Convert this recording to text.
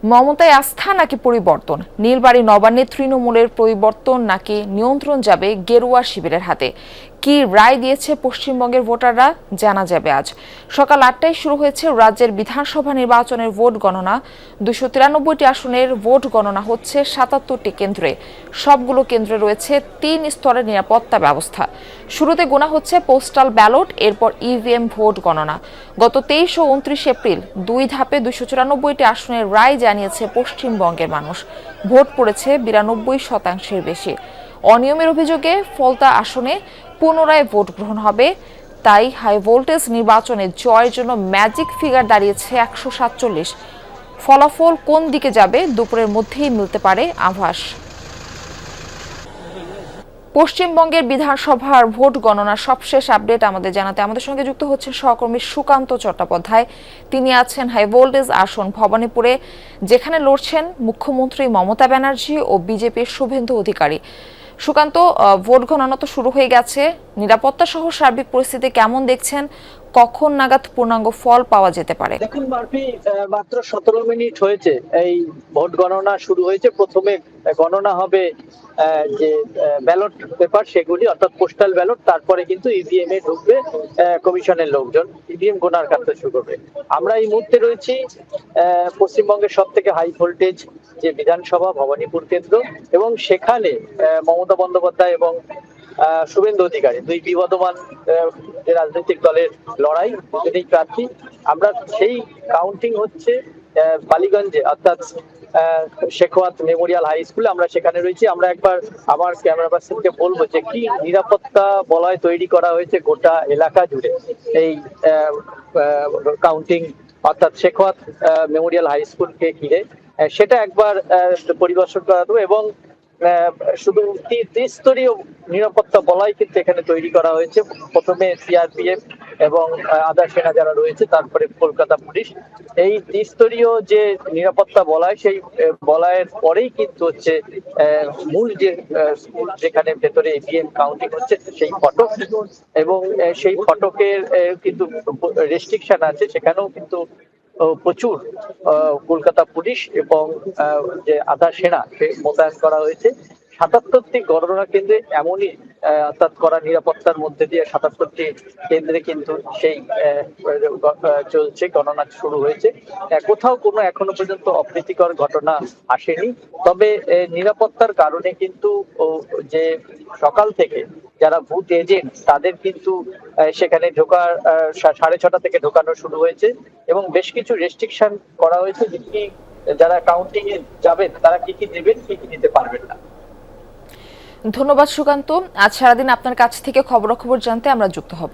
মমতায় আস্থা নাকি পরিবর্তন, নীলবাড়ী নবান্নে তৃণমূলের পরিবর্তন নাকি নিয়ন্ত্রণ যাবে গেরুয়া শিবিরের হাতে? কি রায় দিয়েছে পশ্চিমবঙ্গের ভোটাররা, জানা যাবে আজ। সকাল ৮টায় শুরু হয়েছে রাজ্যের বিধানসভা নির্বাচনের ভোট গণনা। ২৯৩টি আসনের ভোট গণনা হচ্ছে ৭৭টি কেন্দ্রে। সবগুলো কেন্দ্রে রয়েছে ৩ স্তরের নিরাপত্তা ব্যবস্থা। শুরুতে গোনা হচ্ছে পোস্টাল ব্যালট, এরপর ইভিএম ভোট গণনা। গত ২৩ ও ২৯ এপ্রিল ২ ধাপে ২৯৪টি আসনের রায় জানিয়েছে পশ্চিমবঙ্গের মানুষ। ভোট পড়েছে ৯২% বেশি। অনিয়মের অভিযোগে ফলতা আসনে পুনরায় ভোট গ্রহণ হবে। তাই হাই ভোল্টেজ নির্বাচনে জয়ের জন্য ম্যাজিক ফিগার দাঁড়িয়েছে ১৪৭। ফলাফল কোন দিকে যাবে দুপুরের মধ্যেই মিলতে পারে আভাস। পশ্চিমবঙ্গের বিধানসভার ভোট গণনার সবশেষ আপডেট আমাদের জানাতে আমাদের সঙ্গে যুক্ত হচ্ছেন সহকর্মী সুকান্ত চট্টোপাধ্যায়। তিনি আছেন হাই ভোল্টেজ আসন ভবানীপুরে, যেখানে লড়ছেন মুখ্যমন্ত্রী মমতা ব্যানার্জি ও বিজেপির শুভেন্দু অধিকারী। সুকান্ত, ভোট গণনা তো শুরু হয়ে গেছে, নিরাপত্তা সহ সার্বিক পরিস্থিতি কেমন দেখছেন? কখন নাগাদ পূর্ণাঙ্গ ফল পাওয়া যেতে পারে? দেখুন মার্ফি, মাত্র ১৭ মিনিট হয়েছে এই ভোট গণনা শুরু হয়েছে। প্রথমে গণনা হবে যে ব্যালট পেপার, সেগুলি অর্থাৎ পোস্টাল ব্যালট। তারপরে কিন্তু ইভিএম এ ঢুকবে কমিশনের লোকজন, ইভিএম গোনার কাজ শুরু করবে। আমরা এই মুহূর্তে রয়েছি পশ্চিমবঙ্গের সব থেকে হাই ভোল্টেজ যে বিধানসভা ভবানীপুর কেন্দ্র, এবং সেখানে মমতা বন্দ্যোপাধ্যায় এবং শুভেন্দু অধিকারী, দুই বিবদমান যে রাজনৈতিক দলের লড়াই, দুজনেই প্রার্থী। আমরা সেই কাউন্টিং হচ্ছে বালিগঞ্জে, অর্থাৎ শেখাওয়াত মেমোরিয়াল হাই স্কুলে। আমরা সেখানে রয়েছি। আমরা একবার আমার ক্যামেরা পার্সনকে বলবো যে কি নিরাপত্তা বলয় তৈরি করা হয়েছে গোটা এলাকা জুড়ে এই কাউন্টিং অর্থাৎ শেখাওয়াত মেমোরিয়াল হাই স্কুলকে ঘিরে, সেটা একবার পরিদর্শন করা দেবো। এবং শুধু ত্রিস্তরীয় নিরাপত্তা বলয় কিন্তু এখানে তৈরি করা হয়েছে। প্রথমে সিআরপিএফ এবং আধা সেনা যারা রয়েছে, তারপরে কলকাতা পুলিশ। এই ত্রিস্তরীয় যে নিরাপত্তা বলয়, সেই বলয়ের পরেই কিন্তু হচ্ছে মূল যে স্কুল, যেখানে ভেতরে ইভিএম কাউন্টিং হচ্ছে, সেই ফটক। এবং সেই ফটকের কিন্তু রেস্ট্রিকশন আছে, সেখানেও কিন্তু প্রচুর কলকাতা পুলিশ এবং যে আধা সেনা মোতায়েন করা হয়েছে। ৭৭টি গণনা কেন্দ্রে এমনই অর্থাৎ কড়া নিরাপত্তার মধ্যে দিয়ে ৭৭টি কেন্দ্রে কিন্তু সেই চলছে, গণনা শুরু হয়েছে। কোথাও কোনো এখনো পর্যন্ত অপ্রীতিকর ঘটনা আসেনি। তবে নিরাপত্তার কারণে কিন্তু যে সকাল থেকে যারা বুথ এজেন্ট, তাদের কিন্তু সেখানে ঢোকার ৬:৩০ থেকে ঢোকানো শুরু হয়েছে, এবং বেশ কিছু রেস্ট্রিকশন করা হয়েছে যে কি যারা কাউন্টিং এ যাবেন তারা কি কি নেবেন, কি কি নিতে পারবেন না। ধন্যবাদ সুকান্ত। আজ সারাদিন আপনার কাছ থেকে খবরাখবর জানতে আমরা যুক্ত হব।